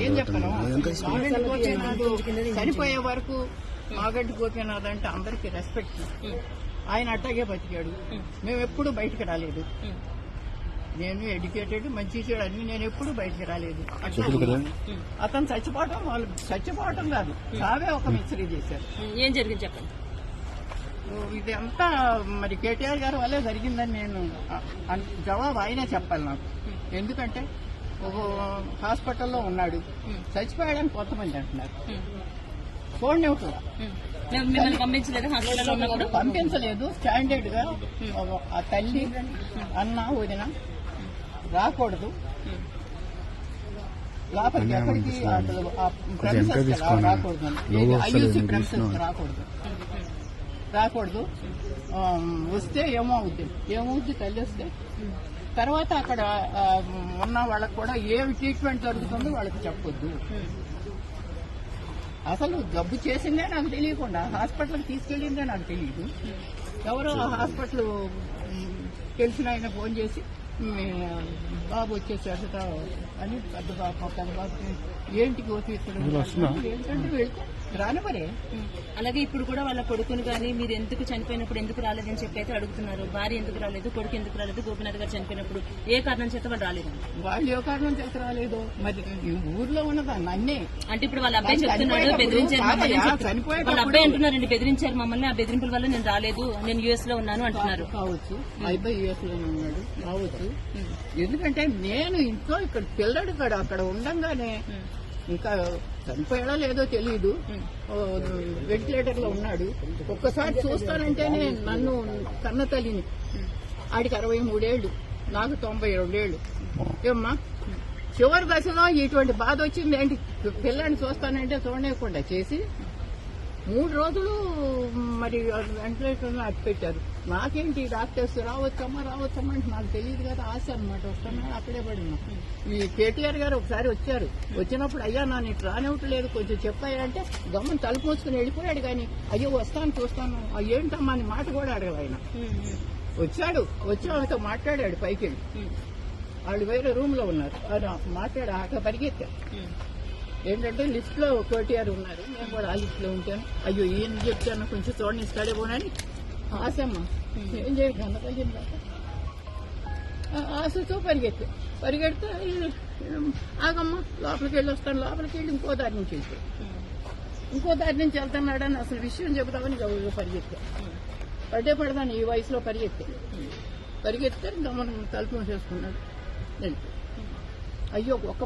ఏం చెప్పను. మాగంటి గోపీనాథ్ చనిపోయే వరకు మాగంటి గోపీనాథ్ అంటే అందరికి రెస్పెక్ట్. ఆయన అట్టాగే బతికాడు. మేము ఎప్పుడు బయటకు రాలేదు. నేను ఎడ్యుకేటెడ్, మంచి చెడు అన్ని నేను ఎప్పుడు బయటకు రాలేదు. అతను చచ్చిపోవటం కాదు, చావే ఒక మిస్టరీ చేశారు. ఏం జరిగింది చెప్పండి. ఇది అంతా మరి కేటీఆర్ గారి వల్లే జరిగిందని నేను జవాబు ఆయనే చెప్పాలి నాకు. ఎందుకంటే ఒక హాస్పిటల్లో ఉన్నాడు, చచ్చిపోయాడని కొంతమంది అంటున్నారు. చూడనివ్వట్లా, పంపించలేదు. స్టాండర్డ్ గా ఆ తల్లి అన్న వదిన రాకూడదు లోపలికి, ఎక్కడికి రాకూడదు, ఐయూసీ ప్రెమిసెస్ రాకూడదు. వస్తే ఏమవుద్ది తల్లి వస్తే తర్వాత అక్కడ ఉన్న వాళ్ళకి కూడా ఏమి ట్రీట్మెంట్ జరుగుతుందో వాళ్ళకి చెప్పొద్దు. అసలు జబ్బు చేసిందే నాకు తెలియకుండా హాస్పిటల్కి తీసుకెళ్ళిందే నాకు తెలియదు. ఎవరో హాస్పిటల్ తెలిసిన ఆయన ఫోన్ చేసి బాబు వచ్చేసాడట అని పెద్ద బాబు ఏంటి ఏంటంటే వెళ్తే రానివరే. అలాగే ఇప్పుడు కూడా వాళ్ళ కొడుకుని కానీ మీరు ఎందుకు చనిపోయినప్పుడు ఎందుకు రాలేదని చెప్పి అయితే అడుగుతున్నారు. భార్య ఎందుకు రాలేదు, కొడుకు ఎందుకు రాలేదు, గోపీనాథ్ గారు చనిపోయినప్పుడు ఏ కారణం చేత వాళ్ళు రాలేదు. వాళ్ళు ఏ కారణం చేత రాలేదు మరి ఊర్లో ఉన్నదాన్ని అన్నీ. అంటే ఇప్పుడు వాళ్ళ అబ్బాయి చెప్తున్నాడు బెదిరించారు వాళ్ళ అబ్బాయి అంటున్నారండి, బెదిరించారు మమ్మల్ని, ఆ బెదిరింపుల వల్ల నేను రాలేదు, నేను యుఎస్ లో ఉన్నాను అంటున్నారు. కావచ్చు, అబ్బాయి యుఎస్ లో ఉన్నాడు కావచ్చు. ఎందుకంటే నేను ఇంట్లో ఇక్కడ పిల్లడు అక్కడ ఉండంగానే ఇంకా చనిపోయాడో లేదో తెలియదు, వెంటిలేటర్ లో ఉన్నాడు. ఒక్కసారి చూస్తానంటేనే నన్ను కన్న తల్లిని, ఆడికి 63 ఏళ్లు, నాకు 92 ఏళ్లు. ఏమ్మా చివరి దశలో ఇటువంటి బాధ వచ్చింది ఏంటి? పిల్లాన్ని చూస్తానంటే చూడలేకుండా చేసి 3 రోజులు మరి వెంటిలేటర్ లో అట్టు పెట్టారు. నాకేంటి డాక్టర్స్ రావచ్చమ్మా అంటే నాకు తెలియదు కదా, ఆశ అనమాట. వస్తున్నా అక్కడే పడినా. ఈ కేటీఆర్ గారు ఒకసారి వచ్చారు, వచ్చినప్పుడు అయ్యా నా నీకు రానివ్వట్లేదు కొంచెం చెప్పాయా అంటే గమ్మని తలుపు మూసుకుని వెళ్ళిపోయాడు. కానీ అయ్యో వస్తాను చూస్తాను ఏంటమ్మా అని మాట కూడా అడగదు ఆయన. వచ్చి ఆమెతో మాట్లాడాడు పైకి వెళ్ళి. వాళ్ళు వేరే రూమ్ లో ఉన్నారు, మాట్లాడా అక్కడ పరిగెత్తారు. ఏంటంటే లిస్ట్ లో కేటీఆర్ ఉన్నారు, నేను కూడా ఆ లిస్ట్ లో ఉంటాను. అయ్యో ఏం చెప్తాను కొంచెం చూడండి ఇస్తాడే పోనని ఆశమ్మ ఏం చేయదు అన్నది. ఆశతో పరిగెడితే ఆగమ్మ లోపలికి వెళ్ళి వస్తాను, లోపలికి వెళ్ళి ఇంకో దారి నుంచి వెళ్తున్నాడని అసలు విషయం చెబుతామని పరిగెత్తా. పడదాను ఈ వయసులో పరిగెత్తే గమనం తలుపు చేసుకున్నాడు. అయ్యో ఒక